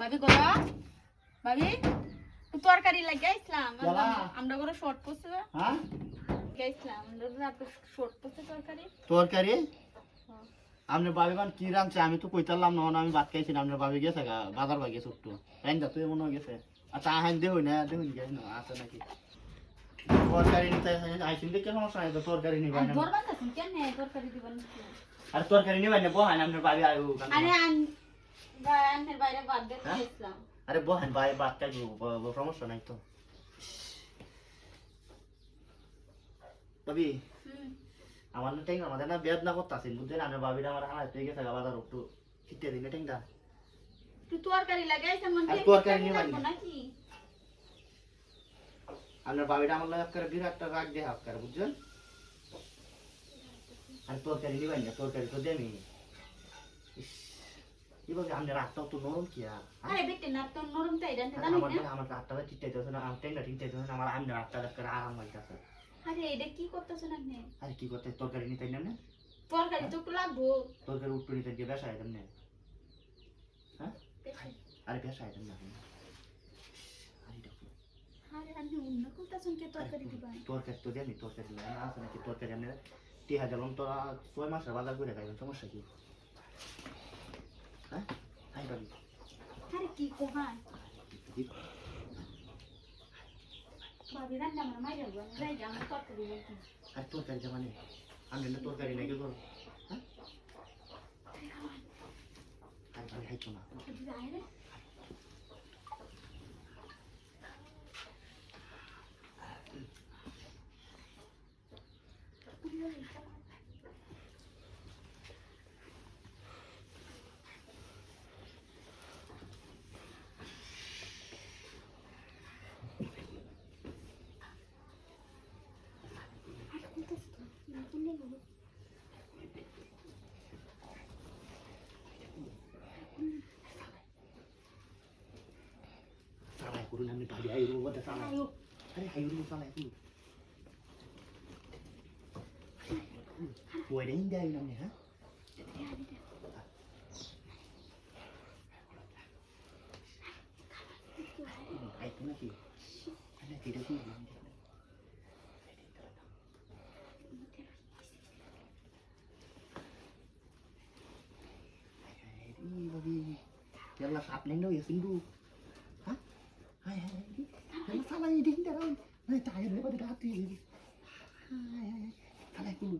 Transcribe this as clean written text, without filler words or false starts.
ভাবি গো ভাবি তরকারি লাগাইছিলাম আমরা করে শর্ট পড়ছে হ্যাঁ গাইছিলাম আমরা শর্ট পড়ছে তরকারি তরকারি আমনে ভাবি মান কি রাঁধছে আমি তো কইতালাম না আমি ভাত খাইছি না আমনে ভাবি গেছে বাজার ভাই গেছে একটু রাইন্দা তুই মনে গেছে আচ্ছা আহেন দেহই না দেহই গেছে না আছে নাকি তরকারি নিতে আইছিন দেখে সমস্যা নাই তো তরকারি নিবাই না ধরবা না কেন তরকারি দিবেন আর তরকারি নিবাই না বহান আমনে ভাবি আইও আরে আনের বাইরে বাদ দিয়ে খাইছিলাম আরে বহান ভাই ভাত খাইবো সমস্যা নাই তো তবে আমার না টেঙ্গা আমাদের না বেদ না করতেছিল বুঝছেন আমার ভাবিরা আমার হালাত হয়ে গেছে বাজার একটু ছিটে দিলে টেঙ্গা তুই তরকারি লাগাইছিস মন আর তরকারি নিয়ে বানি নাকি আমার ভাবিরা আমার লাগা করে বিরাট একটা রাগ দেহ করে বুঝছেন আর তরকারি নিয়ে বানি তরকারি তো দেমি এবারে আমরা রাতটাও তো নরম কি আরে বেটে না তো নরম তাই জানেন না আমার রাতটা ছিটে দিতেছ না আমার টেঙ্গা ছিটে দিতেছ না আমার আমি রাতটা করে আরাম হইতাছে আরে এটা কি করতেছেন আপনি আরে কি করতে তরকারি নিতে না তরকারি তো একটু লাগবো তরকারি উঠতে নিতে গিয়ে বেসা আইতাম না হ্যাঁ আরে বেসা আইতাম না আরে আপনি অন্য করতেছেন কে তরকারি দিবেন তরকারি তো দেনি তরকারি না আছে নাকি তরকারি আপনি 3000 তো 6 মাসের বাজার করে খাইবেন সমস্যা কি হ্যাঁ আই বাবি আরে কি কোহান ভাবি রান্না আমার মাইরে বল যাই আমার তরকারি বলতে আর তরকারি মানে আমি না তরকারি নাকি করব হ্যাঁ আরে ভাই হাইতো না যাই রে salah kurun ambil tadi air lu ada salah ayo air lu salah itu buat ini dia ini ha air tu nanti ada tidak sih ini babi janganlah sapling dong ya sindu hah hai hai hai salah ini dia dah nah cahaya daripada hati hai hai salah dulu